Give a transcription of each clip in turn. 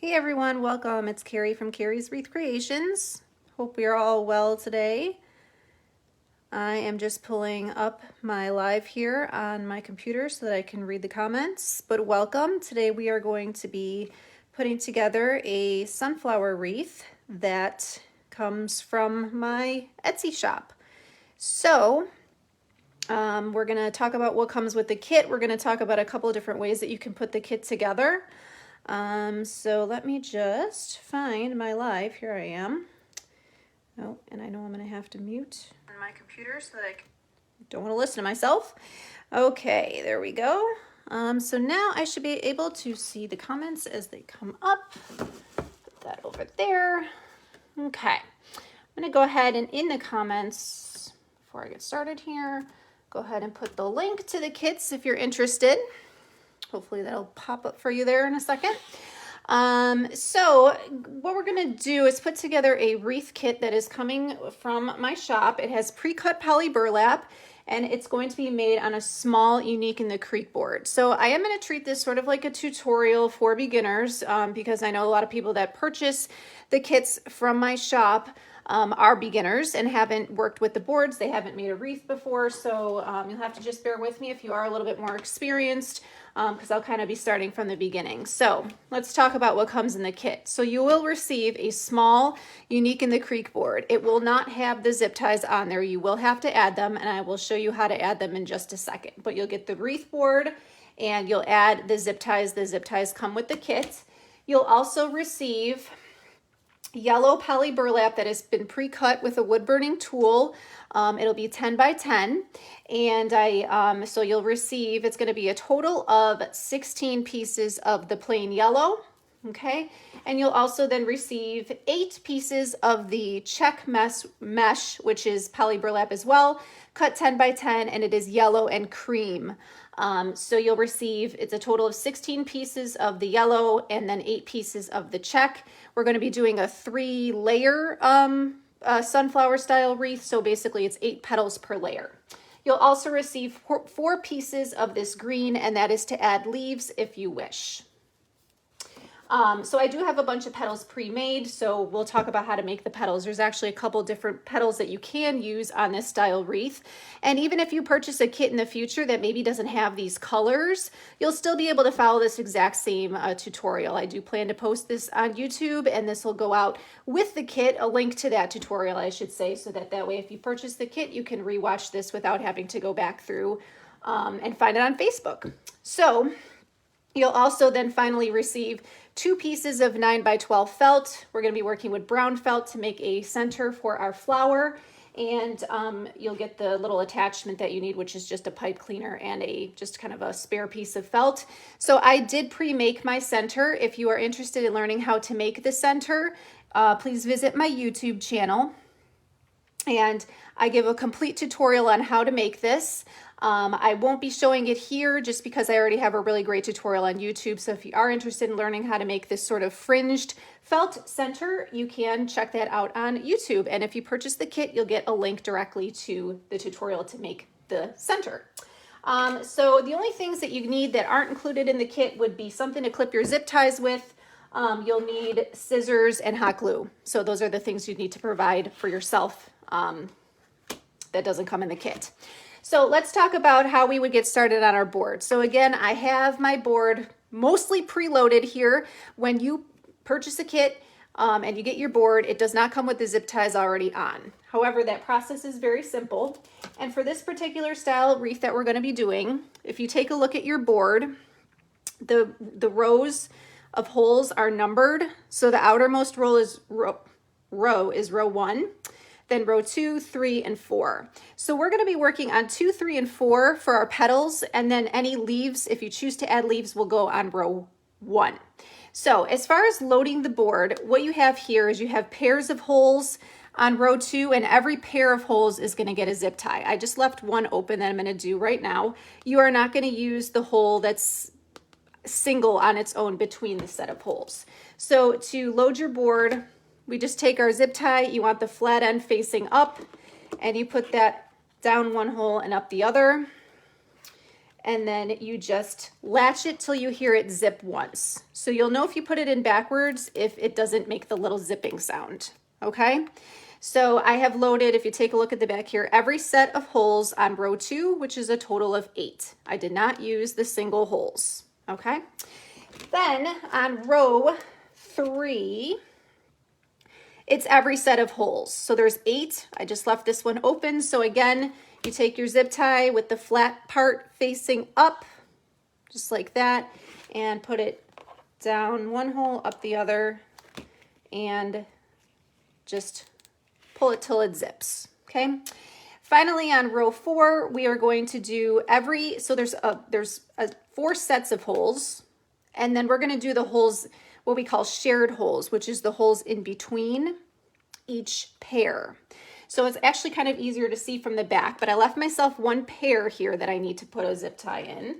Hey everyone, welcome. It's Carrie from Carrie's Wreath Creations. Hope we are all well today. I am just pulling up my live here on my computer so that I can read the comments. But welcome. Today we are going to be putting together a sunflower wreath that comes from my Etsy shop. So we're going to talk about what comes with the kit. We're going to talk about a couple of different ways that you can put the kit together. So let me just find my live. Here I am. Oh, and I know I'm going to have to mute on my computer so that I don't want to listen to myself. Okay, there we go. So now I should be able to see the comments as they come up. Put that over there. Okay, I'm going to go ahead and in the comments, before I get started here, go ahead and put the link to the kits if you're interested. Hopefully that'll pop up for you there in a second. So what we're going to do is put together a wreath kit that is coming from my shop. It has pre-cut poly burlap and it's going to be made on a small Unique in the Creek board. So I am going to treat this sort of like a tutorial for beginners because I know a lot of people that purchase the kits from my shop are beginners and haven't worked with the boards. They haven't made a wreath before, so you'll have to just bear with me if you are a little bit more experienced because I'll kind of be starting from the beginning. So let's talk about what comes in the kit. So you will receive a small Unique in the Creek board. It will not have the zip ties on there. You will have to add them, and I will show you how to add them in just a second. But you'll get the wreath board and you'll add the zip ties. The zip ties come with the kit. You'll also receive yellow poly burlap that has been pre-cut with a wood burning tool. It'll be 10 by 10 and so you'll receive, it's going to be a total of 16 pieces of the plain yellow. Okay, and you'll also then receive 8 pieces of the check mesh, which is poly burlap as well, cut 10 by 10, and it is yellow and cream. So you'll receive, it's a total of 16 pieces of the yellow and then 8 pieces of the check. We're going to be doing a 3-layer sunflower style wreath. So basically it's 8 petals per layer. You'll also receive 4 pieces of this green, and that is to add leaves if you wish. So I do have a bunch of petals pre-made, so we'll talk about how to make the petals. There's actually a couple different petals that you can use on this style wreath. And even if you purchase a kit in the future that maybe doesn't have these colors, you'll still be able to follow this exact same tutorial. I do plan to post this on YouTube, and this will go out with the kit, a link to that tutorial, I should say, so that way if you purchase the kit, you can rewatch this without having to go back through and find it on Facebook. So you'll also then finally receive 2 pieces of 9 by 12 felt. We're going to be working with brown felt to make a center for our flower, and you'll get the little attachment that you need, which is just a pipe cleaner and just kind of a spare piece of felt. So I did pre-make my center. If you are interested in learning how to make the center, please visit my YouTube channel. And I give a complete tutorial on how to make this. I won't be showing it here just because I already have a really great tutorial on YouTube. So if you are interested in learning how to make this sort of fringed felt center, you can check that out on YouTube. And if you purchase the kit, you'll get a link directly to the tutorial to make the center. So the only things that you need that aren't included in the kit would be something to clip your zip ties with. You'll need scissors and hot glue. So those are the things you need to provide for yourself that doesn't come in the kit. So let's talk about how we would get started on our board. So again, I have my board mostly preloaded here. When you purchase a kit and you get your board, it does not come with the zip ties already on. However, that process is very simple. And for this particular style wreath that we're going to be doing, if you take a look at your board, the rows of holes are numbered. So the outermost row is row 1. Then row 2, 3, and 4. So we're going to be working on 2, 3, and 4 for our petals, and then any leaves, if you choose to add leaves, will go on row 1. So as far as loading the board, what you have here is you have pairs of holes on row 2, and every pair of holes is going to get a zip tie. I just left one open that I'm going to do right now. You are not going to use the hole that's single on its own between the set of holes. So to load your board, we just take our zip tie. You want the flat end facing up, and you put that down one hole and up the other. and then you just latch it till you hear it zip once. So you'll know if you put it in backwards if it doesn't make the little zipping sound, okay? So I have loaded, if you take a look at the back here, every set of holes on row 2, which is a total of 8. I did not use the single holes, okay? Then on row 3, it's every set of holes. So there's 8. I just left this one open. So again, you take your zip tie with the flat part facing up, just like that, and put it down one hole, up the other, and just pull it till it zips, okay? Finally, on row 4, we are going to do so there's 4 sets of holes, and then we're gonna do the holes, what we call shared holes, which is the holes in between each pair. So it's actually kind of easier to see from the back, but I left myself one pair here that I need to put a zip tie in.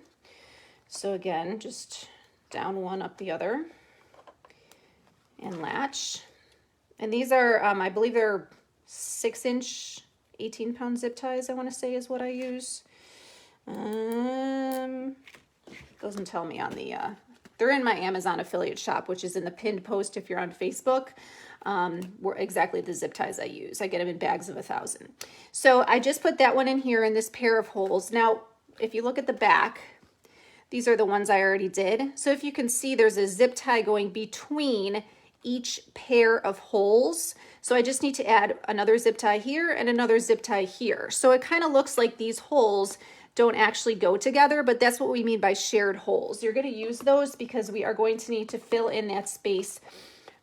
So again, just down one, up the other, and latch. And these are, I believe they're 6-inch, 18-pound zip ties, I want to say is what I use. Doesn't tell me on the, they're in my Amazon affiliate shop, which is in the pinned post if you're on Facebook. Were exactly the zip ties I use. I get them in bags of 1,000. So I just put that one in here in this pair of holes. Now, if you look at the back, these are the ones I already did. So if you can see, there's a zip tie going between each pair of holes. So I just need to add another zip tie here and another zip tie here. So it kind of looks like these holes don't actually go together, but that's what we mean by shared holes. You're going to use those because we are going to need to fill in that space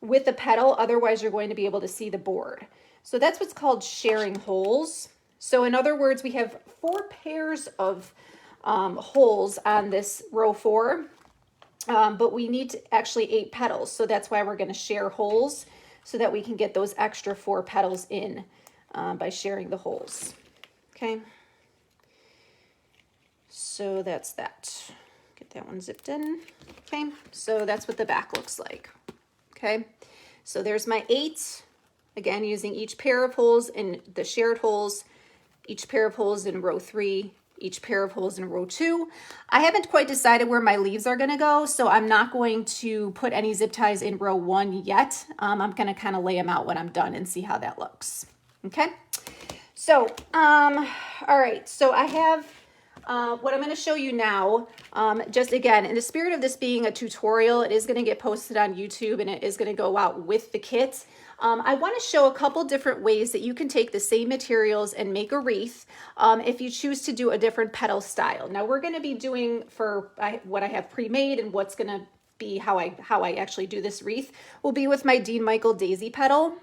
with the petal, otherwise you're going to be able to see the board. So that's what's called sharing holes. So in other words, we have 4 pairs of holes on this row 4, but we need actually 8 petals. So that's why we're going to share holes so that we can get those extra 4 petals in by sharing the holes. Okay. So that's that. Get that one zipped in. Okay. So that's what the back looks like. Okay, so there's my 8, again, using each pair of holes in the shared holes, each pair of holes in row 3, each pair of holes in row 2. I haven't quite decided where my leaves are going to go, so I'm not going to put any zip ties in row 1 yet. I'm going to kind of lay them out when I'm done and see how that looks. Okay, so, all right, so I have what I'm going to show you now, just again, in the spirit of this being a tutorial, it is going to get posted on YouTube and it is going to go out with the kit. I want to show a couple different ways that you can take the same materials and make a wreath if you choose to do a different petal style. Now we're going to be doing for what I have pre-made, and what's going to be how I actually do this wreath will be with my Dean Michael daisy petal.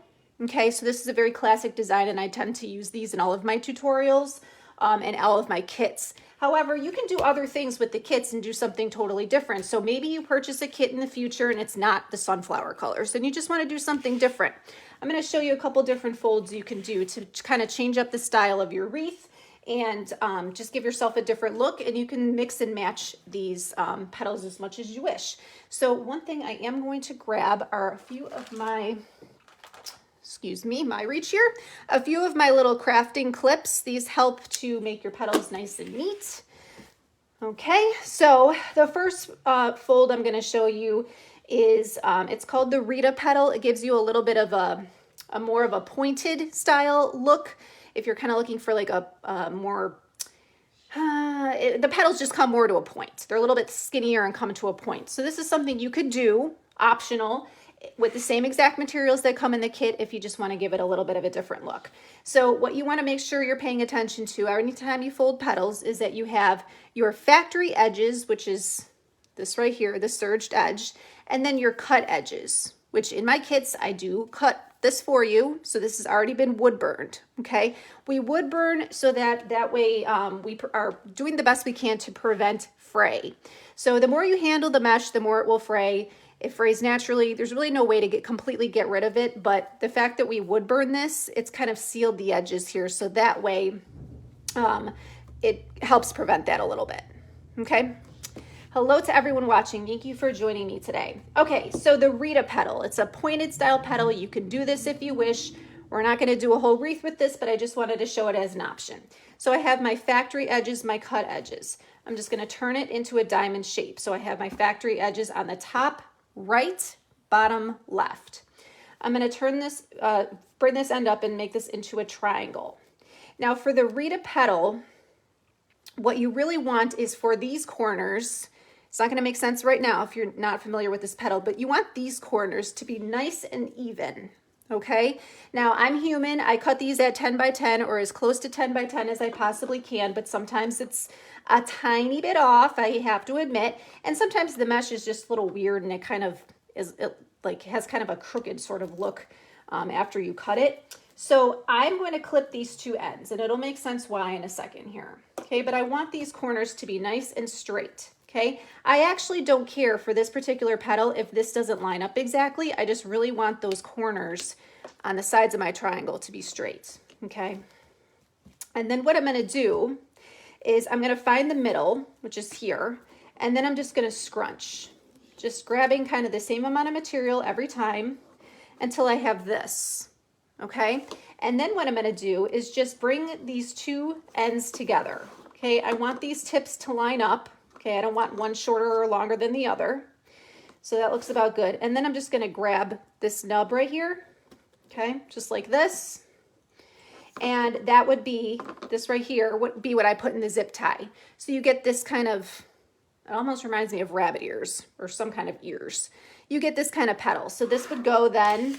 Okay, so this is a very classic design and I tend to use these in all of my tutorials and all of my kits. However, you can do other things with the kits and do something totally different. So maybe you purchase a kit in the future and it's not the sunflower colors and you just want to do something different. I'm going to show you a couple different folds you can do to kind of change up the style of your wreath and just give yourself a different look, and you can mix and match these petals as much as you wish. So one thing I am going to grab are a few of my my reach here, a few of my little crafting clips. These help to make your petals nice and neat. Okay, so the first fold I'm going to show you is, it's called the Rita Petal. It gives you a little bit of a more of a pointed style look. If you're kind of looking for like a more, the petals just come more to a point. They're a little bit skinnier and come to a point. So this is something you could do, optional, with the same exact materials that come in the kit if you just want to give it a little bit of a different look. So what you want to make sure you're paying attention to anytime you fold petals is that you have your factory edges, which is this right here, the serged edge, and then your cut edges, which in my kits I do cut this for you. So this has already been wood burned. Okay, we wood burn so that way we are doing the best we can to prevent fray. So the more you handle the mesh, the more it will fray. It frays naturally. There's really no way to completely get rid of it, but the fact that we wood burn this, it's kind of sealed the edges here, so that way it helps prevent that a little bit. Okay. Hello to everyone watching. Thank you for joining me today. Okay, so the Rita Petal. It's a pointed style petal. You can do this if you wish. We're not going to do a whole wreath with this, but I just wanted to show it as an option. So I have my factory edges, my cut edges. I'm just going to turn it into a diamond shape. So I have my factory edges on the top, right, bottom, left. I'm going to turn this, bring this end up and make this into a triangle. Now for the Rita Petal, what you really want is for these corners, it's not going to make sense right now if you're not familiar with this petal, but you want these corners to be nice and even. Okay, now I'm human. I cut these at 10 by 10 or as close to 10 by 10 as I possibly can, but sometimes it's a tiny bit off, I have to admit. And sometimes the mesh is just a little weird and it kind of is, it like has kind of a crooked sort of look after you cut it. So I'm going to clip these two ends and it'll make sense why in a second here. Okay, but I want these corners to be nice and straight. Okay, I actually don't care for this particular petal if this doesn't line up exactly. I just really want those corners on the sides of my triangle to be straight. Okay, and then what I'm going to do is I'm going to find the middle, which is here, and then I'm just going to scrunch, just grabbing kind of the same amount of material every time until I have this. Okay, and then what I'm going to do is just bring these two ends together. Okay, I want these tips to line up. Okay, I don't want one shorter or longer than the other. So that looks about good. And then I'm just going to grab this nub right here. Okay, just like this. And that would be, this right here would be what I put in the zip tie. So you get this kind of, it almost reminds me of rabbit ears or some kind of ears. You get this kind of petal. So this would go then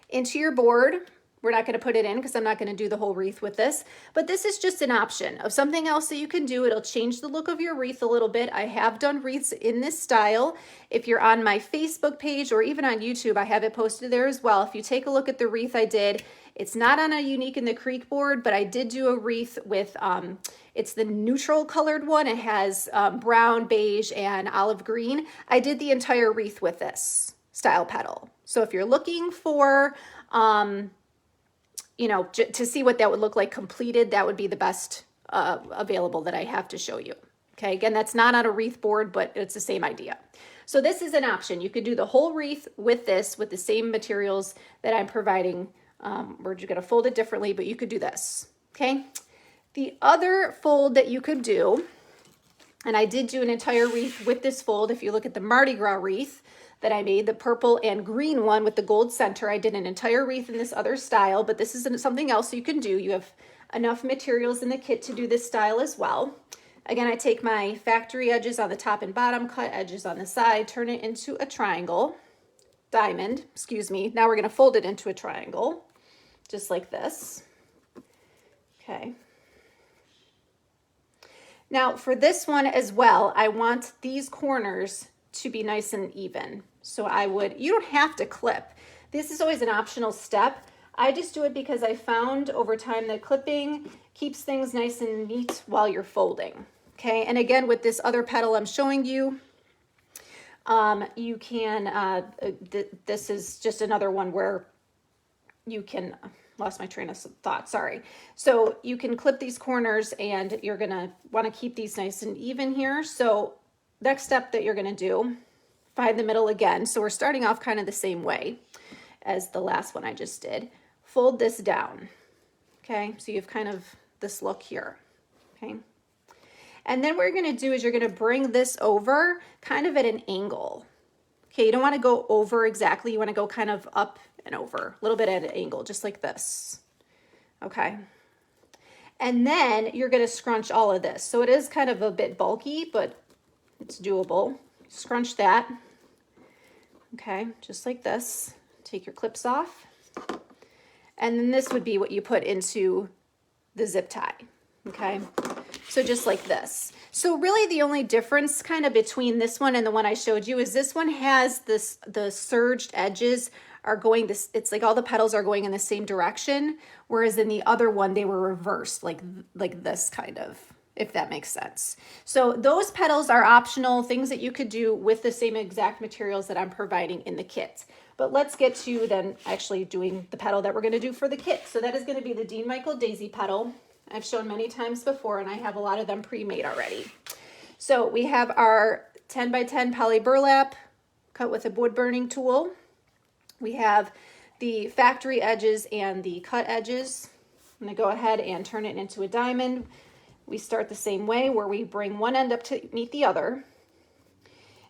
into your board. We're not going to put it in because I'm not going to do the whole wreath with this, but this is just an option of something else that you can do. It'll change the look of your wreath a little bit. I have done wreaths in this style. If you're on my Facebook page or even on YouTube, I have it posted there as well. If you take a look at the wreath I did, it's not on a Unique in the Creek board, but I did do a wreath with, it's the neutral colored one. It has brown, beige, and olive green. I did the entire wreath with this style petal. So if you're looking for, you know, to see what that would look like completed, that would be the best available that I have to show you. Okay, again, that's not on a wreath board, but it's the same idea. So this is an option. You could do the whole wreath with this, with the same materials that I'm providing. We're just gonna fold it differently, but you could do this, okay? The other fold that you could do, and I did do an entire wreath with this fold. If you look at the Mardi Gras wreath that I made, the purple and green one with the gold center, I did an entire wreath in this other style, but this is something else you can do. You have enough materials in the kit to do this style as well. Again, I take my factory edges on the top and bottom, cut edges on the side, turn it into a triangle, diamond, excuse me. Now we're gonna fold it into a triangle, just like this. Okay. Now for this one as well, I want these corners to be nice and even. So I would, you don't have to clip. This is always an optional step. I just do it because I found over time that clipping keeps things nice and neat while you're folding. Okay, and again, with this other petal I'm showing you, you can, this is just another one where you can, lost my train of thought, sorry. So you can clip these corners and you're gonna wanna keep these nice and even here. So next step that you're gonna do, find the middle again. So we're starting off kind of the same way as the last one I just did. Fold this down, okay? So you have kind of this look here, okay? And then what you're gonna do is you're gonna bring this over kind of at an angle. Okay, you don't wanna go over exactly, you wanna go kind of up and over, a little bit at an angle, just like this, okay? And then you're gonna scrunch all of this. So it is kind of a bit bulky, but it's doable. Scrunch that, okay, just like this. Take your clips off. And then this would be what you put into the zip tie, okay? So just like this. So really the only difference kind of between this one and the one I showed you is this one has this, the surged edges are going this, it's like all the petals are going in the same direction, whereas in the other one they were reversed, like this kind of, if that makes sense. So those petals are optional things that you could do with the same exact materials that I'm providing in the kit. But let's get to then actually doing the petal that we're going to do for the kit. So that is going to be the Dean Michael Daisy petal. I've shown many times before and I have a lot of them pre-made already. So we have our 10 by 10 poly burlap cut with a wood burning tool. We have the factory edges and the cut edges. I'm going to go ahead and turn it into a diamond we start the same way where we bring one end up to meet the other.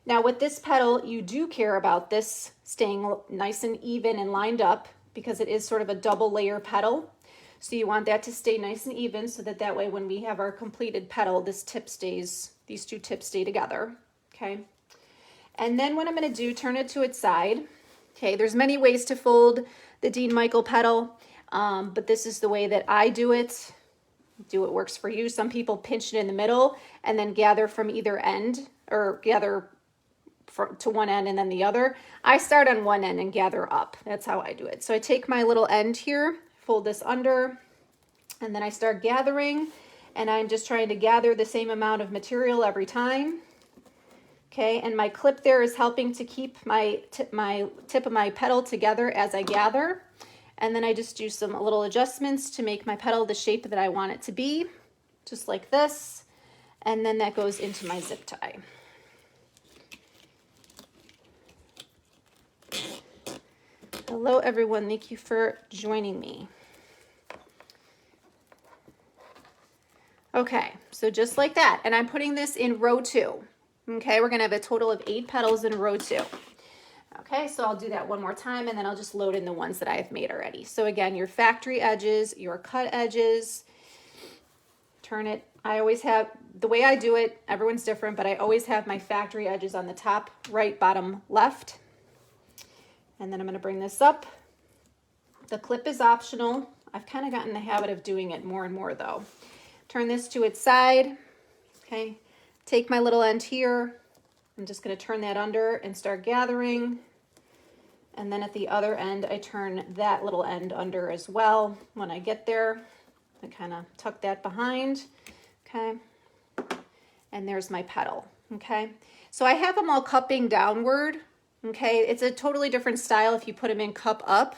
Now with this petal, you do care about this staying nice and even and lined up because it is sort of a double layer petal. So you want that to stay nice and even so that way when we have our completed petal, this tip stays, these two tips stay together, okay? And then what I'm gonna do, turn it to its side. Okay, there's many ways to fold the Dean Michael petal, but this is the way that I do it. Do what works for you. Some people pinch it in the middle and then gather from either end, or gather to one end and then the other. I start on one end and gather up. That's how I do it. So I take my little end here, fold this under, and then I start gathering, and I'm just trying to gather the same amount of material every time. Okay, and my clip there is helping to keep my tip of my petal together as I gather. And then I just do some little adjustments to make my petal the shape that I want it to be, just like this. And then that goes into my zip tie. Hello everyone, thank you for joining me. Okay, so just like that, and I'm putting this in row 2. Okay, we're gonna have a total of 8 petals in row 2. Okay, so I'll do that one more time and then I'll just load in the ones that I've made already. So again, your factory edges, your cut edges, turn it. I always have, the way I do it, everyone's different, but I always have my factory edges on the top, right, bottom, left. And then I'm gonna bring this up. The clip is optional. I've kind of gotten in the habit of doing it more and more though. Turn this to its side, okay? Take my little end here. I'm just gonna turn that under and start gathering. And then at the other end, I turn that little end under as well. When I get there, I kind of tuck that behind, okay? And there's my petal, okay? So I have them all cupping downward, okay? It's a totally different style if you put them in cup up.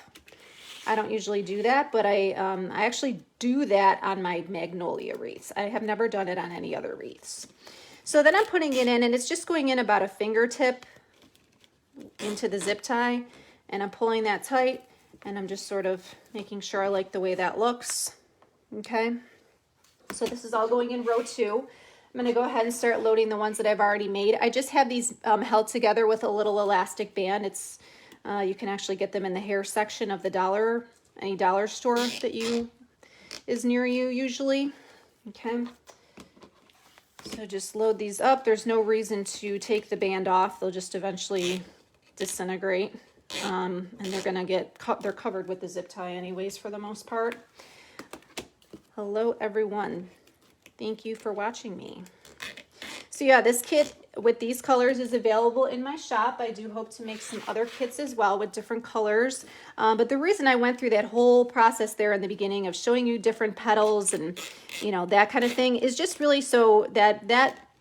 I don't usually do that, but I actually do that on my magnolia wreaths. I have never done it on any other wreaths. So then I'm putting it in, and it's just going in about a fingertip into the zip tie, and I'm pulling that tight, and I'm just sort of making sure I like the way that looks, okay? So this is all going in row 2. I'm gonna go ahead and start loading the ones that I've already made. I just have these held together with a little elastic band. It's you can actually get them in the hair section of the any dollar store that is near you usually, okay? So just load these up. There's no reason to take the band off. They'll just eventually disintegrate. And they're gonna they're covered with the zip tie anyways for the most part. Hello everyone. Thank you for watching me. So yeah, this kit with these colors is available in my shop. I do hope to make some other kits as well with different colors. But the reason I went through that whole process there in the beginning of showing you different petals and, you know, that kind of thing is just really so that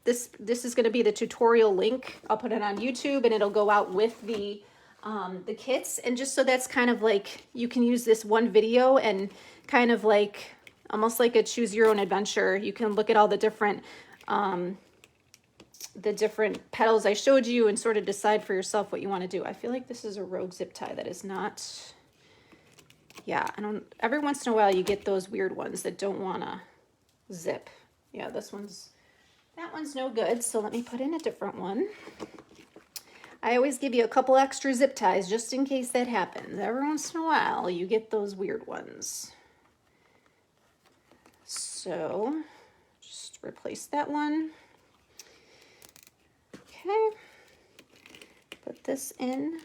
this is going to be the tutorial link. I'll put it on YouTube and it'll go out with the kits. And just so that's kind of like, you can use this one video and kind of like, almost like a choose your own adventure. You can look at all the different petals I showed you and sort of decide for yourself what you want to do. I feel like this is a rogue zip tie that is not, yeah, every once in a while you get those weird ones that don't want to zip. Yeah, that one's no good. So let me put in a different one. I always give you a couple extra zip ties just in case that happens. Every once in a while you get those weird ones. So just replace that one. Okay, put this in.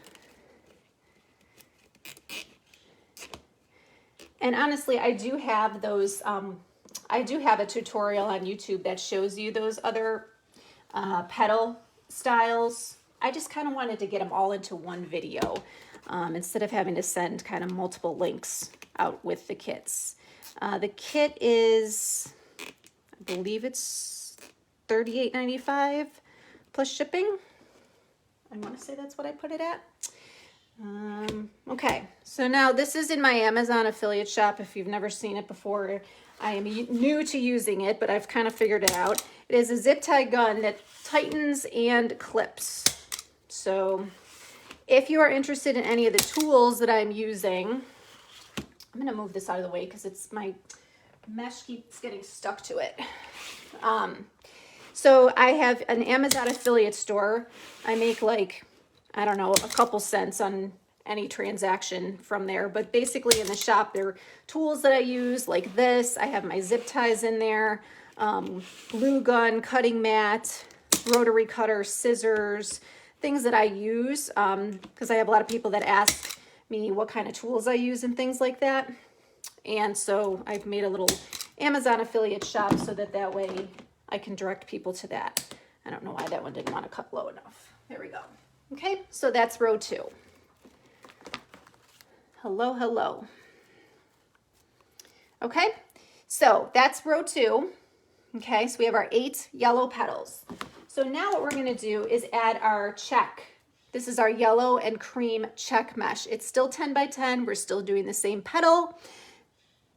And honestly, I do have those, I do have a tutorial on YouTube that shows you those other petal styles. I just kind of wanted to get them all into one video instead of having to send kind of multiple links out with the kits. The kit is, I believe it's $38.95 plus shipping. I want to say that's what I put it at. Okay, so now this is in my Amazon affiliate shop. If you've never seen it before, I am new to using it, but I've kind of figured it out. It is a zip tie gun that tightens and clips. So if you are interested in any of the tools that I'm using, I'm going to move this out of the way because my mesh keeps getting stuck to it. So I have an Amazon affiliate store. I make like, I don't know, a couple cents on any transaction from there. But basically in the shop, there are tools that I use like this. I have my zip ties in there, glue gun, cutting mat, rotary cutter, scissors, things that I use because I have a lot of people that ask me what kind of tools I use and things like that. And so I've made a little Amazon affiliate shop so that way I can direct people to that. I don't know why that one didn't want to cut low enough. There we go. Okay, so that's row 2. Hello, hello. Okay, so that's row 2. Okay, so we have our 8 yellow petals. So now what we're going to do is add our check. This is our yellow and cream check mesh. It's still 10 by 10. We're still doing the same petal.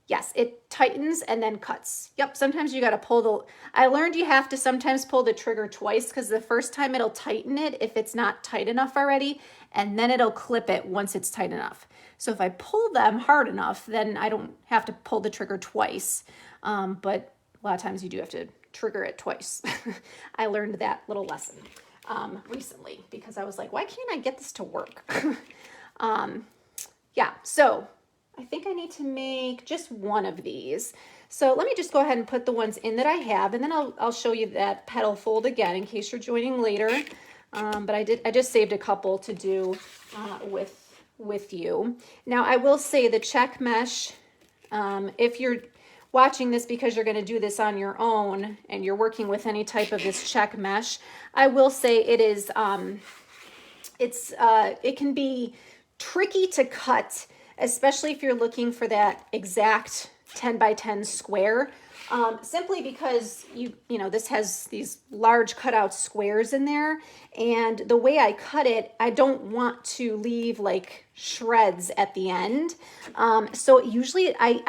Yes, it tightens and then cuts. Yep, sometimes you got to pull the, I learned you have to sometimes pull the trigger twice because the first time it'll tighten it if it's not tight enough already, and then it'll clip it once it's tight enough. So if I pull them hard enough, then I don't have to pull the trigger twice. But a lot of times you do have to trigger it twice. I learned that little lesson recently because I was like, why can't I get this to work? Yeah, so I think I need to make just one of these. So let me just go ahead and put the ones in that I have, and then I'll show you that petal fold again in case you're joining later. But I just saved a couple to do with you. Now I will say the check mesh, if you're watching this because you're going to do this on your own and you're working with any type of this check mesh, I will say it is it can be tricky to cut, especially if you're looking for that exact 10 by 10 square, simply because you know this has these large cutout squares in there, and the way I cut it, I don't want to leave like shreds at the end. So usually I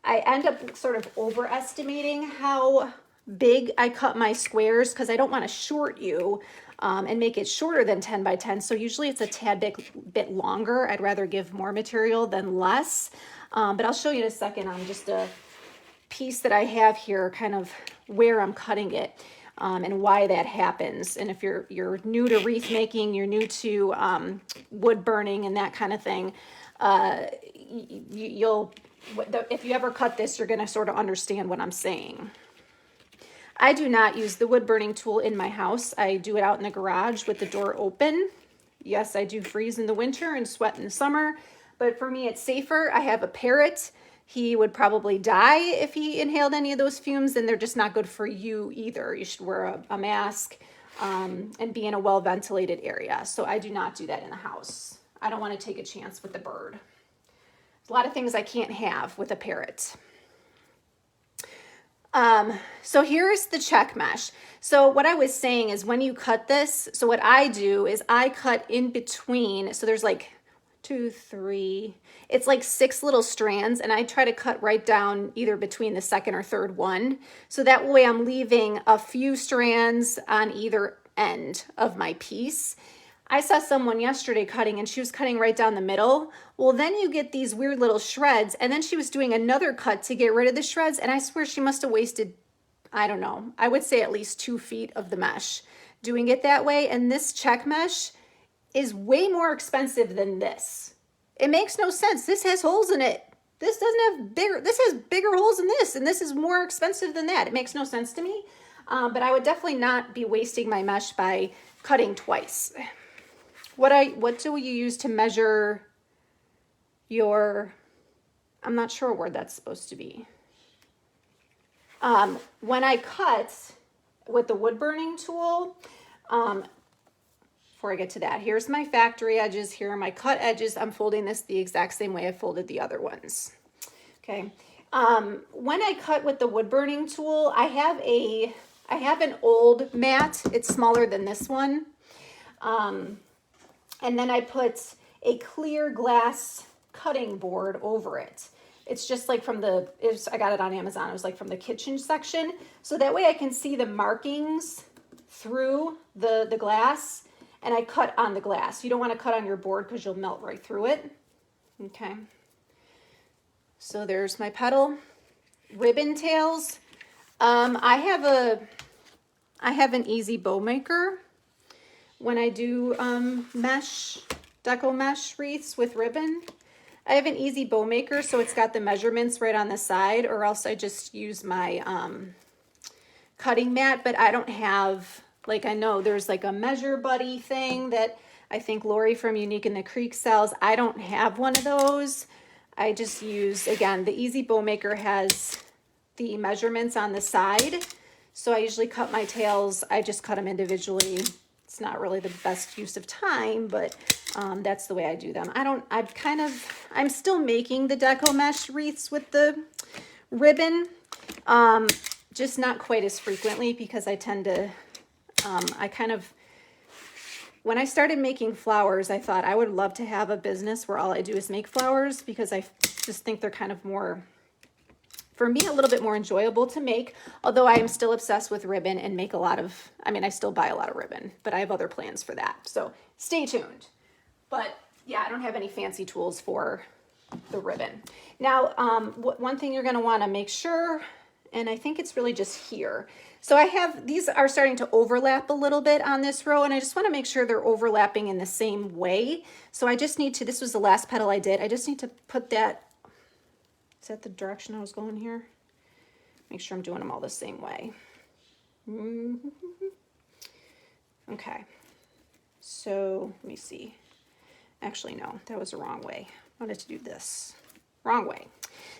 end up sort of overestimating how big I cut my squares because I don't want to short you and make it shorter than 10 by 10. So usually it's a tad bit longer. I'd rather give more material than less. But I'll show you in a second on just a piece that I have here, kind of where I'm cutting it and why that happens. And if you're new to wreath making, you're new to wood burning and that kind of thing, if you ever cut this, you're going to sort of understand what I'm saying. I do not use the wood burning tool in my house. I do it out in the garage with the door open. Yes, I do freeze in the winter and sweat in the summer, but for me it's safer. I have a parrot. He would probably die if he inhaled any of those fumes, and they're just not good for you either. You should wear a mask and be in a well-ventilated area. So I do not do that in the house. I don't want to take a chance with the bird. There's a lot of things I can't have with a parrot. So here's the check mesh. So what I was saying is when you cut this, so what I do is I cut in between. So there's like 2, 3, it's like 6 little strands, and I try to cut right down either between the second or third one. So that way I'm leaving a few strands on either end of my piece. I saw someone yesterday cutting, and she was cutting right down the middle. Well, then you get these weird little shreds, and then she was doing another cut to get rid of the shreds, and I swear she must have wasted, I don't know, I would say at least 2 feet of the mesh doing it that way. And this check mesh is way more expensive than this. It makes no sense. This has holes in it. This has bigger holes than this, and this is more expensive than that. It makes no sense to me, but I would definitely not be wasting my mesh by cutting twice. What do you use to measure your, I'm not sure where that's supposed to be. When I cut with the wood burning tool, before I get to that, here's my factory edges, here are my cut edges. I'm folding this the exact same way I folded the other ones. Okay. When I cut with the wood burning tool, I have an old mat. It's smaller than this one. And then I put a clear glass cutting board over it. It's just like I got it on Amazon. It was like from the kitchen section. So that way I can see the markings through the glass, and I cut on the glass. You don't want to cut on your board because you'll melt right through it. Okay. So there's my petal. Ribbon tails. I have an easy bow maker when I do deco mesh wreaths with ribbon. I have an easy bow maker, so it's got the measurements right on the side, or else I just use my cutting mat. But I don't have, like, I know there's like a Measure Buddy thing that I think Lori from Unique in the Creek sells. I don't have one of those. I just use, again, the easy bow maker has the measurements on the side. So I usually cut my tails, I just cut them individually. It's not really the best use of time, but that's the way I do them. I'm still making the deco mesh wreaths with the ribbon, just not quite as frequently because I tend to, when I started making flowers, I thought I would love to have a business where all I do is make flowers, because I just think they're kind of more, for me, a little bit more enjoyable to make, although I am still obsessed with ribbon and make a lot of, I still buy a lot of ribbon, but I have other plans for that. So stay tuned. But yeah, I don't have any fancy tools for the ribbon. Now, one thing you're gonna wanna make sure, and I think it's really just here. So these are starting to overlap a little bit on this row, and I just wanna make sure they're overlapping in the same way. So I just need to, this was the last petal I did, I just need to put that, is that the direction I was going here? Make sure I'm doing them all the same way. Okay, so let me see. Actually, no, that was the wrong way. I wanted to do this. Wrong way.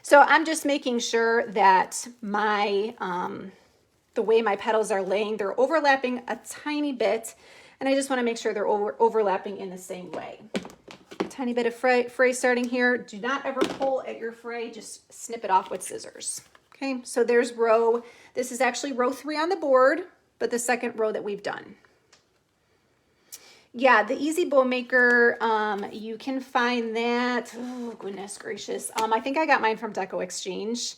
So I'm just making sure that the way my petals are laying, they're overlapping a tiny bit, and I just want to make sure they're overlapping in the same way. Tiny bit of fray starting here. Do not ever pull at your fray, just snip it off with scissors. Okay, so there's this is actually row 3 on the board, but the second row that we've done. Yeah, the Easy Bow Maker, you can find that, oh goodness gracious. I think I got mine from Deco Exchange.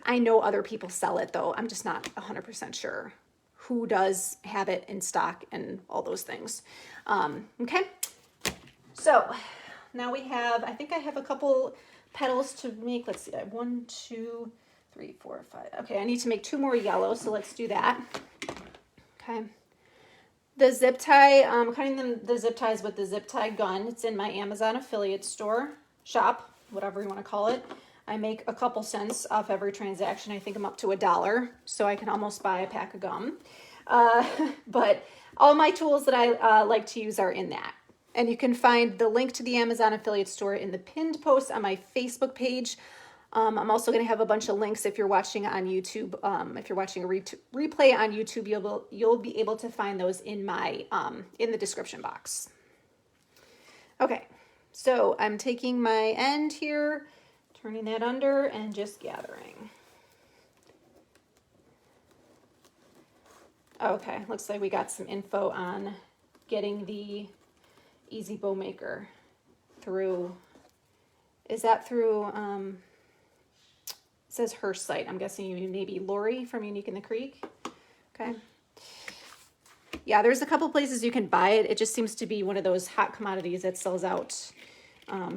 I know other people sell it though. I'm just not 100% sure who does have it in stock and all those things. Okay, so now we have, I think I have a couple petals to make. Let's see, I have 1, 2, 3, 4, 5. Okay, I need to make 2 more yellow, so let's do that. Okay. The zip tie, I'm cutting the zip ties with the zip tie gun. It's in my Amazon affiliate shop, whatever you want to call it. I make a couple cents off every transaction. I think I'm up to $1, so I can almost buy a pack of gum. But all my tools that I like to use are in that. And you can find the link to the Amazon affiliate store in the pinned post on my Facebook page. I'm also going to have a bunch of links if you're watching on YouTube. If you're watching a replay on YouTube, you'll be able to find those in my in the description box. Okay, so I'm taking my end here, turning that under, and just gathering. Okay, looks like we got some info on getting the Easy Bow Maker through. Is that through? It says her site. I'm guessing you maybe Lori from Unique in the Creek. Okay. Yeah, there's a couple places you can buy it. It just seems to be one of those hot commodities that sells out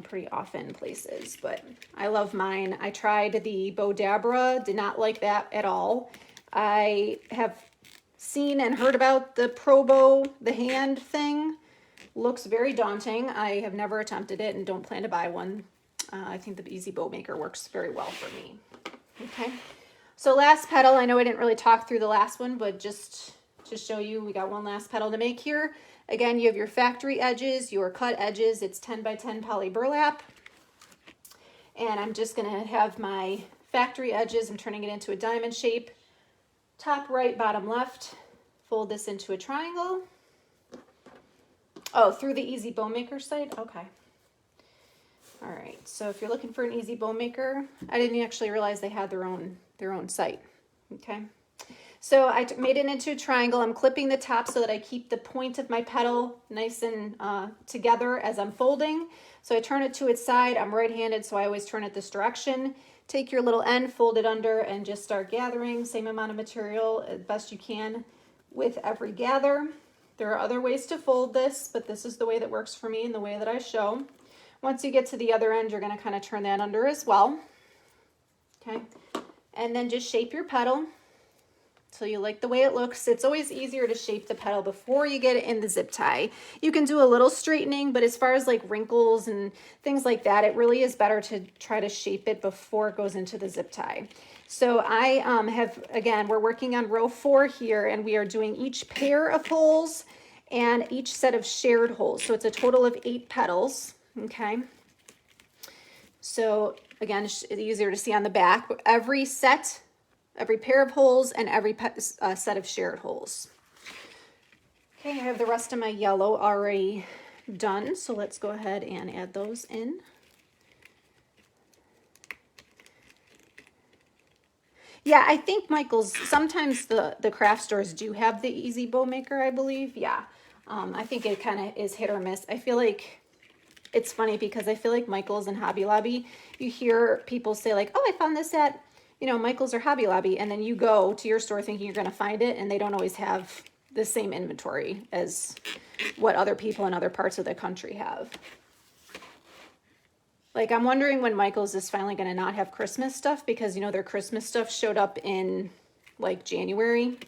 pretty often places. But I love mine. I tried the Bow Dabra. Did not like that at all. I have seen and heard about the Pro Bow, the hand thing. Looks very daunting. I have never attempted it and don't plan to buy one. I think the Easy Bow Maker works very well for me. Okay, so last petal. I know I didn't really talk through the last one, but just to show you, we got one last petal to make here. Again, you have your factory edges, your cut edges. It's 10 by 10 poly burlap. And I'm just gonna have my factory edges. I'm turning it into a diamond shape. Top right, bottom left. Fold this into a triangle. Oh, through the Easy Bow Maker site? Okay. All right, so if you're looking for an Easy Bow Maker, I didn't actually realize they had their own site. Okay, so I made it into a triangle. I'm clipping the top so that I keep the point of my petal nice and together as I'm folding. So I turn it to its side. I'm right-handed, so I always turn it this direction. Take your little end, fold it under, and just start gathering. Same amount of material as best you can with every gather. There are other ways to fold this, but this is the way that works for me and the way that I show. Once you get to the other end, you're going to kind of turn that under as well. Okay, and then just shape your petal. So you like the way it looks. It's always easier to shape the petal before you get it in the zip tie. You can do a little straightening, but as far as like wrinkles and things like that, it really is better to try to shape it before it goes into the zip tie. So I have, again, we're working on row 4 here, and we are doing each pair of holes and each set of shared holes. So it's a total of 8 petals, okay? So again, it's easier to see on the back. Every pair of holes and every set of shared holes. Okay, I have the rest of my yellow already done, so let's go ahead and add those in. Yeah, I think Michael's, sometimes the craft stores do have the Easy Bow Maker, I believe. Yeah, I think it kind of is hit or miss. I feel like it's funny because I feel like Michael's and Hobby Lobby, you hear people say like, oh, I found this at, you know, Michael's or Hobby Lobby, and then you go to your store thinking you're going to find it, and they don't always have the same inventory as what other people in other parts of the country have. Like, I'm wondering when Michael's is finally going to not have Christmas stuff, because, you know, their Christmas stuff showed up in, like, January.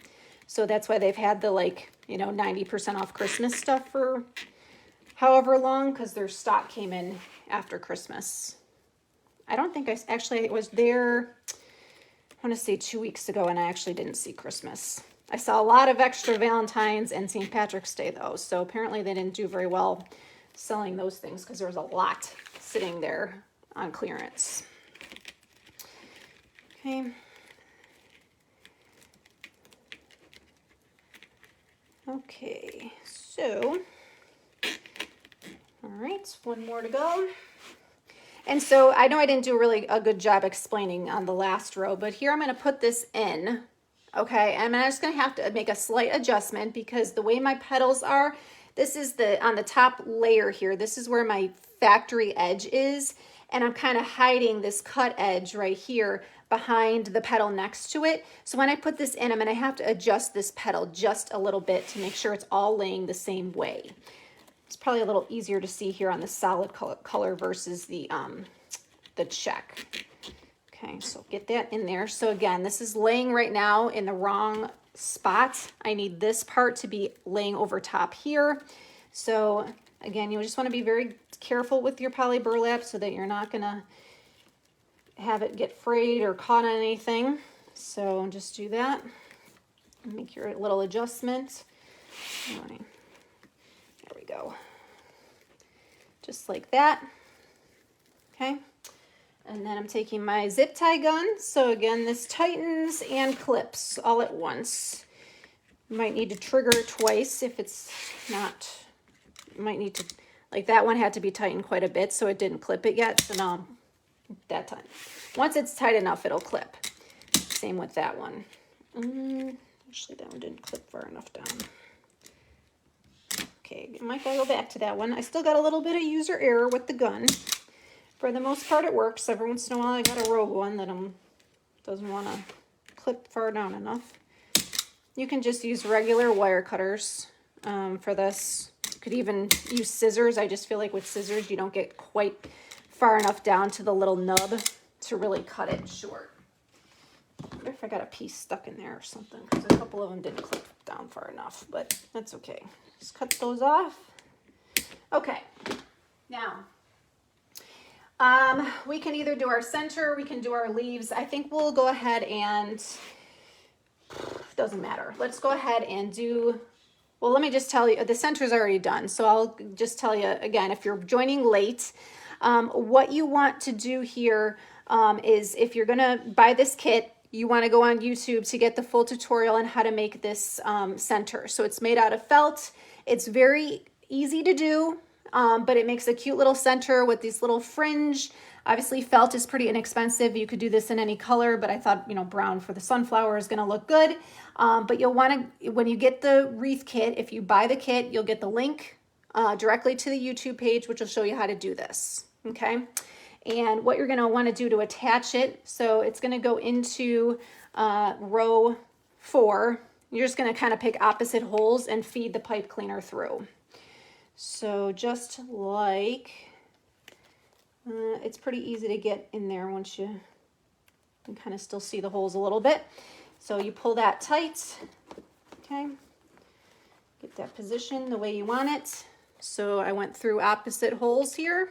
So that's why they've had the, like, you know, 90% off Christmas stuff for however long, because their stock came in after Christmas. I don't think I was there, I want to say 2 weeks ago, and I actually didn't see Christmas. I saw a lot of extra Valentine's and St. Patrick's Day, though. So apparently they didn't do very well selling those things because there was a lot sitting there on clearance. Okay. Okay, so, all right, one more to go. And so I know I didn't do really a good job explaining on the last row, but here I'm going to put this in, okay? And I'm just going to have to make a slight adjustment because the way my petals are, this is on the top layer here. This is where my factory edge is, and I'm kind of hiding this cut edge right here behind the petal next to it. So when I put this in, I'm going to have to adjust this petal just a little bit to make sure it's all laying the same way. It's probably a little easier to see here on the solid color versus the check. Okay, so get that in there. So again, this is laying right now in the wrong spot. I need this part to be laying over top here. So again, you just want to be very careful with your poly burlap so that you're not going to have it get frayed or caught on anything. So just do that. Make your little adjustment. All right. There we go. Just like that. Okay. And then I'm taking my zip tie gun. So again, this tightens and clips all at once. You might need to trigger it twice if it's not, you might need to, like that one had to be tightened quite a bit so it didn't clip it yet. So now that time, once it's tight enough, it'll clip. Same with that one. Actually, that one didn't clip far enough down. Okay, I might go back to that one. I still got a little bit of user error with the gun. For the most part, it works. Every once in a while, I got a rogue one that doesn't want to clip far down enough. You can just use regular wire cutters for this. You could even use scissors. I just feel like with scissors, you don't get quite far enough down to the little nub to really cut it short. I wonder if I got a piece stuck in there or something, because a couple of them didn't clip down far enough, but that's okay. Just cut those off. Okay, now we can either do our center, we can do our leaves. I think we'll go ahead and, doesn't matter. Let's go ahead and do, well, let me just tell you, the center's already done. So I'll just tell you again, if you're joining late, what you want to do here is if you're gonna buy this kit, you want to go on YouTube to get the full tutorial on how to make this center. So it's made out of felt. It's very easy to do, but it makes a cute little center with these little fringe. Obviously, felt is pretty inexpensive. You could do this in any color, but I thought, you know, brown for the sunflower is going to look good. But you'll want to, when you get the wreath kit, if you buy the kit, you'll get the link directly to the YouTube page, which will show you how to do this. Okay. And what you're going to want to do to attach it, so it's going to go into row 4. You're just going to kind of pick opposite holes and feed the pipe cleaner through. So just like, it's pretty easy to get in there once you can kind of still see the holes a little bit. So you pull that tight, okay? Get that position the way you want it. So I went through opposite holes here.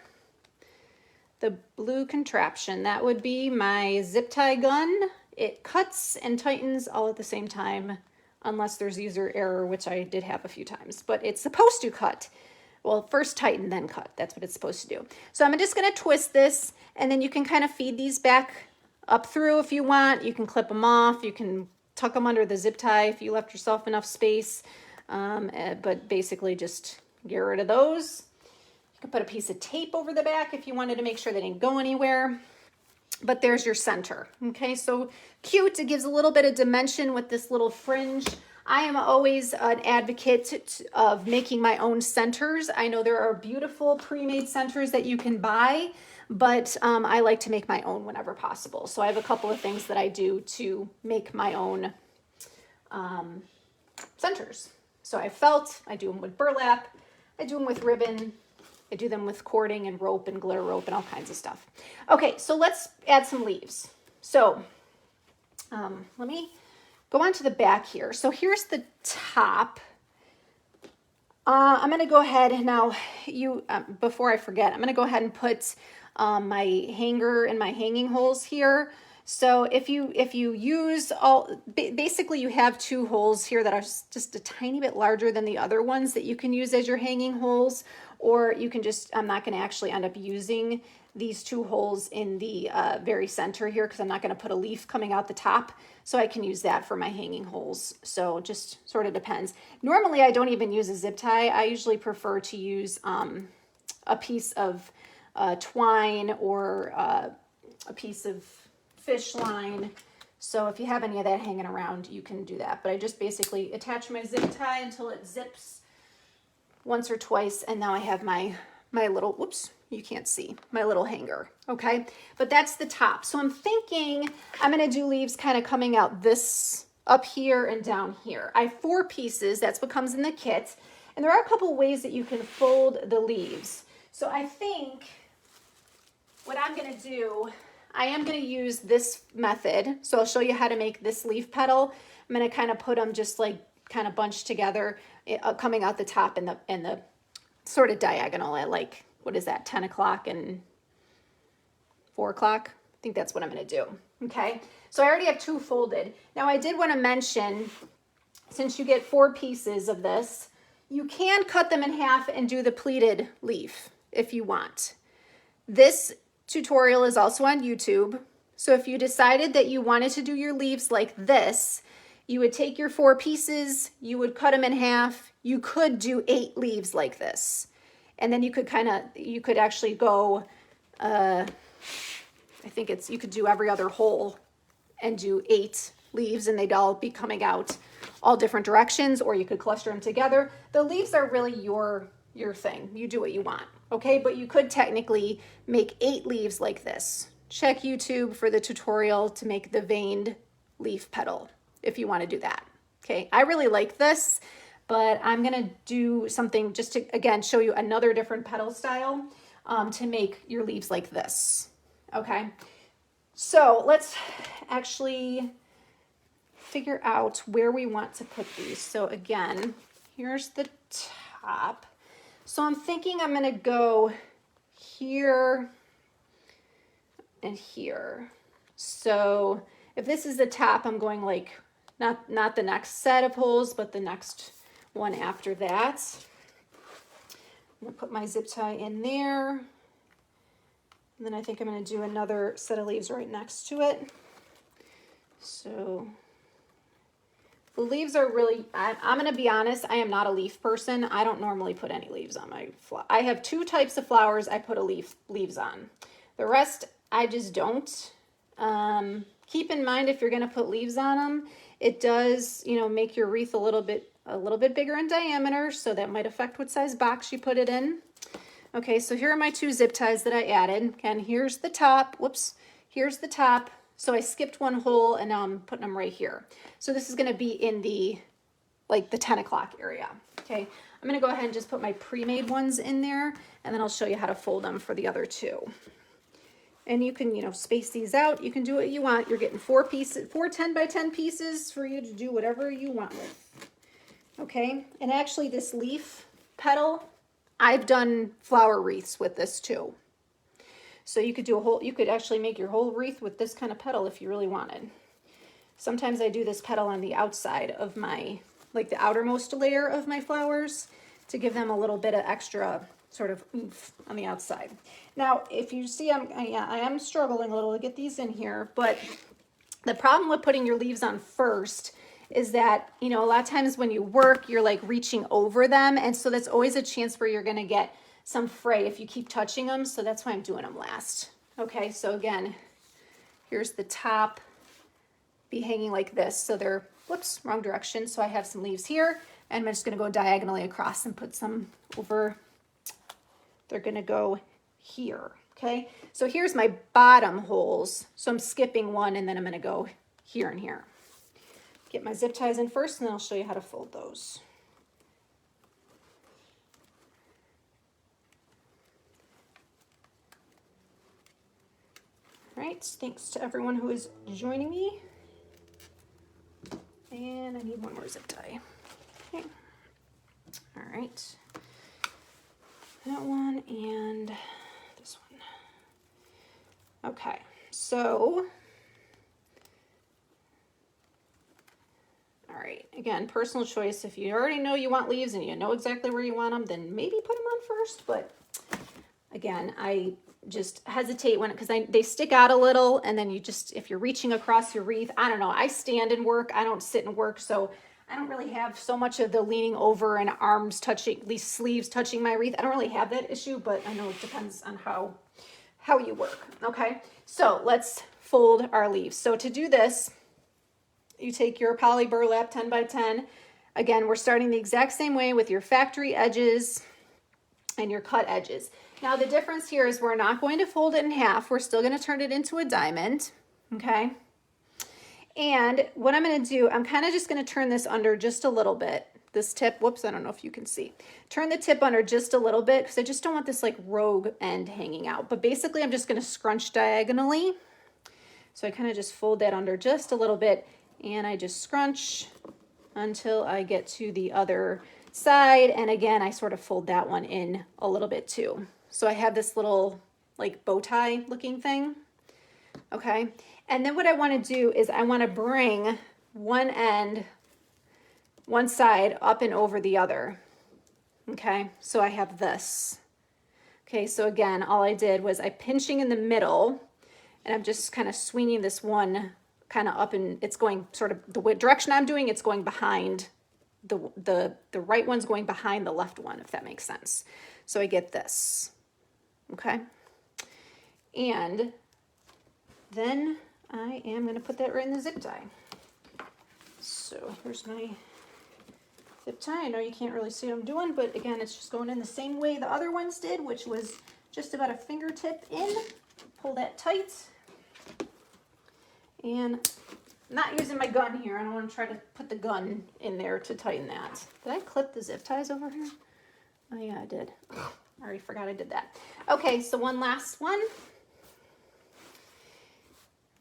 The blue contraption, that would be my zip tie gun. It cuts and tightens all at the same time, unless there's user error, which I did have a few times, but it's supposed to cut. Well, first tighten, then cut. That's what it's supposed to do. So I'm just gonna twist this, and then you can kind of feed these back up through if you want. You can clip them off. You can tuck them under the zip tie if you left yourself enough space. But basically just get rid of those. You can put a piece of tape over the back if you wanted to make sure they didn't go anywhere. But there's your center. Okay, so cute. It gives a little bit of dimension with this little fringe. I am always an advocate of making my own centers. I know there are beautiful pre-made centers that you can buy, but I like to make my own whenever possible. So I have a couple of things that I do to make my own centers. So I felt, I do them with burlap, I do them with ribbon, I do them with cording and rope and glitter rope and all kinds of stuff. Okay, so let's add some leaves. So let me go on to the back here. So here's the top. I'm gonna go ahead now, before I forget, I'm gonna go ahead and put my hanger and my hanging holes here. So if you use basically you have two holes here that are just a tiny bit larger than the other ones that you can use as your hanging holes, or you can just, I'm not gonna actually end up using these two holes in the very center here because I'm not gonna put a leaf coming out the top. So I can use that for my hanging holes. So just sort of depends. Normally I don't even use a zip tie. I usually prefer to use a piece of twine or a piece of fish line. So if you have any of that hanging around, you can do that. But I just basically attach my zip tie until it zips once or twice. And now I have my little, whoops, you can't see, my little hanger, okay? But that's the top. So I'm thinking I'm gonna do leaves kind of coming out this up here and down here. I have 4 pieces, that's what comes in the kit. And there are a couple ways that you can fold the leaves. So I think what I'm gonna do, I am gonna use this method. So I'll show you how to make this leaf petal. I'm gonna kind of put them just like kind of bunched together, coming out the top and the sort of diagonal at like, what is that, 10 o'clock and 4 o'clock? I think that's what I'm gonna do, okay? So I already have 2 folded. Now I did wanna mention, since you get 4 pieces of this, you can cut them in half and do the pleated leaf if you want. This tutorial is also on YouTube. So if you decided that you wanted to do your leaves like this, you would take your 4 pieces, you would cut them in half. You could do 8 leaves like this. And then you could actually go, I think you could do every other hole and do 8 leaves and they'd all be coming out all different directions, or you could cluster them together. The leaves are really your thing. You do what you want, okay? But you could technically make 8 leaves like this. Check YouTube for the tutorial to make the veined leaf petal if you want to do that, okay? I really like this, but I'm gonna do something just to, again, show you another different petal style to make your leaves like this, okay? So let's actually figure out where we want to put these. So again, here's the top. So I'm thinking I'm gonna go here and here. So if this is the top, I'm going like, not the next set of holes, but the next one after that. I'm gonna put my zip tie in there. And then I think I'm gonna do another set of leaves right next to it. So the leaves are really, I'm gonna be honest, I am not a leaf person. I don't normally put any leaves on my flower. I have 2 types of flowers I put leaves on. The rest, I just don't. Keep in mind if you're gonna put leaves on them, it does, make your wreath a little bit bigger in diameter, so that might affect what size box you put it in. Okay, so here are my 2 zip ties that I added. Again, here's the top, whoops, here's the top. So I skipped 1 hole and now I'm putting them right here. So this is gonna be in the 10 o'clock area, okay? I'm gonna go ahead and just put my pre-made ones in there and then I'll show you how to fold them for the other 2. And you can, you know, space these out. You can do what you want. You're getting 4 pieces, 4 10 by 10 pieces for you to do whatever you want with. Okay, and actually this leaf petal, I've done flower wreaths with this too. So you could do a whole, you could actually make your whole wreath with this kind of petal if you really wanted. Sometimes I do this petal on the outside of my, like the outermost layer of my flowers to give them a little bit of extra sort of oomph on the outside. Now, if you see, I am struggling a little to get these in here, but the problem with putting your leaves on first is that, you know, a lot of times when you work, you're like reaching over them. And so that's always a chance where you're going to get some fray if you keep touching them. So that's why I'm doing them last. Okay, so again, here's the top, be hanging like this. So they're, whoops, wrong direction. So I have some leaves here and I'm just going to go diagonally across and put some over. They're going to go here. Okay, so here's my bottom holes. So I'm skipping one and then I'm going to go here and here. Get my zip ties in first and then I'll show you how to fold those. All right, thanks to everyone who is joining me. And I need one more zip tie. Okay. All right. That one and this one. Okay, so, all right, again, personal choice. If you already know you want leaves and you know exactly where you want them, then maybe put them on first. But again, I just hesitate when, because they stick out a little, and then you just, if you're reaching across your wreath, I don't know, I stand and work, I don't sit and work, so I don't really have so much of the leaning over and arms touching, these sleeves touching my wreath. I don't really have that issue, but I know it depends on how you work. Okay, so let's fold our leaves. So to do this, you take your poly burlap 10 by 10. Again, we're starting the exact same way with your factory edges and your cut edges. Now the difference here is we're not going to fold it in half. We're still going to turn it into a diamond. Okay. And what I'm going to do, I'm kind of just going to turn this under just a little bit. This tip, whoops, I don't know if you can see. Turn the tip under just a little bit because I just don't want this like rogue end hanging out. But basically I'm just going to scrunch diagonally. So I kind of just fold that under just a little bit and I just scrunch until I get to the other side. And again, I sort of fold that one in a little bit too. So I have this little like bow tie looking thing. Okay. And then what I want to do is I want to bring one end, one side up and over the other. Okay. So I have this. Okay. So again, all I did was I pinching in the middle and I'm just kind of swinging this one kind of up, and it's going sort of the direction I'm doing. It's going behind the right one's going behind the left one, if that makes sense. So I get this. Okay. And then I am going to put that right in the zip tie. So here's my zip tie. I know you can't really see what I'm doing, but again, it's just going in the same way the other ones did, which was just about a fingertip in. Pull that tight. And I'm not using my gun here. I don't want to try to put the gun in there to tighten that. Did I clip the zip ties over here? Oh yeah, I did. I already forgot I did that. Okay, so one last one.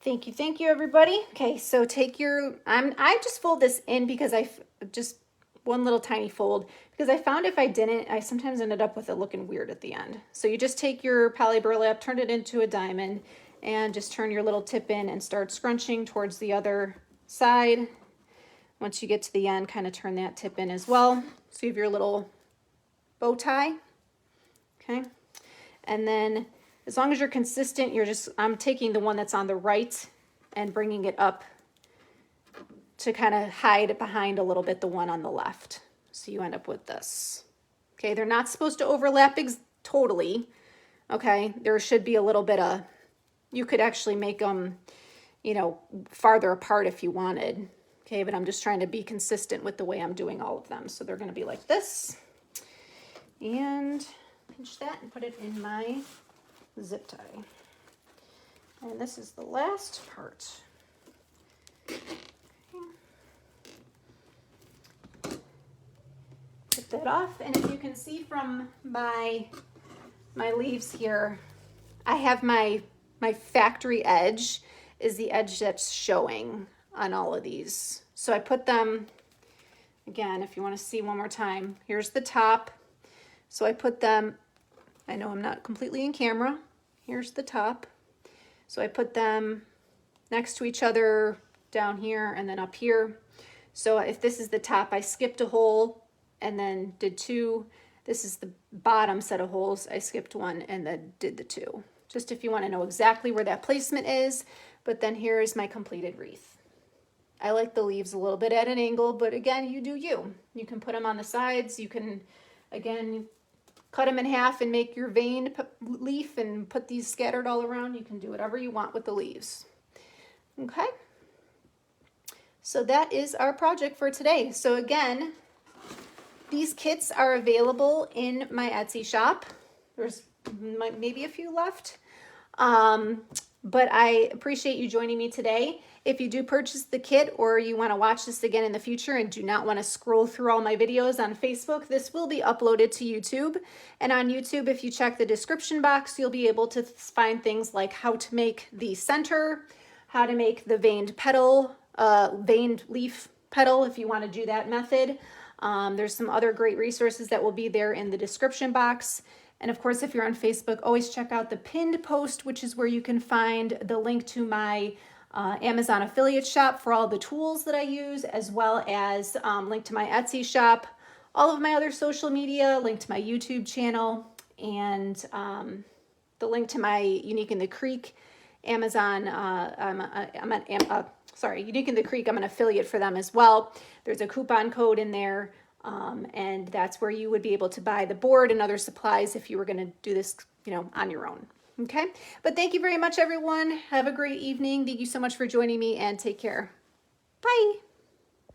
Thank you everybody. Okay, so take your, I just fold this in because I just one little tiny fold, because I found if I didn't, I sometimes ended up with it looking weird at the end. So you just take your poly burlap, turn it into a diamond, and just turn your little tip in and start scrunching towards the other side. Once you get to the end, kind of turn that tip in as well. So you have your little bow tie. Okay. And then as long as you're consistent, I'm taking the one that's on the right and bringing it up to kind of hide behind a little bit the one on the left. So you end up with this. Okay, they're not supposed to overlap totally. Okay, there should be a little bit of, you could actually make them, you know, farther apart if you wanted. Okay, but I'm just trying to be consistent with the way I'm doing all of them. So they're going to be like this. And pinch that and put it in my zip tie. And this is the last part. Okay. Put that off, and if you can see from my leaves here, I have my my factory edge is the edge that's showing on all of these. So I put them, again, if you want to see one more time, here's the top. So I put them, I know I'm not completely in camera, here's the top. So I put them next to each other down here and then up here. So if this is the top, I skipped a hole and then did two. This is the bottom set of holes. I skipped one and then did the two. Just if you want to know exactly where that placement is. But then here is my completed wreath. I like the leaves a little bit at an angle, but again, you do you. You can put them on the sides. You can, again, cut them in half and make your veined leaf and put these scattered all around. You can do whatever you want with the leaves. Okay. So that is our project for today. So again, these kits are available in my Etsy shop. There's maybe a few left. But I appreciate you joining me today. If you do purchase the kit or you want to watch this again in the future and do not want to scroll through all my videos on Facebook, this will be uploaded to YouTube. And on YouTube, if you check the description box, you'll be able to find things like how to make the center, how to make the veined petal, veined leaf petal if you want to do that method. There's some other great resources that will be there in the description box. And of course, if you're on Facebook, always check out the pinned post, which is where you can find the link to my Amazon affiliate shop for all the tools that I use, as well as link to my Etsy shop, all of my other social media, link to my YouTube channel, and the link to my Unique in the Creek Amazon. Unique in the Creek, I'm an affiliate for them as well. There's a coupon code in there. And that's where you would be able to buy the board and other supplies if you were going to do this, on your own. Okay. But thank you very much, everyone. Have a great evening. Thank you so much for joining me and take care. Bye.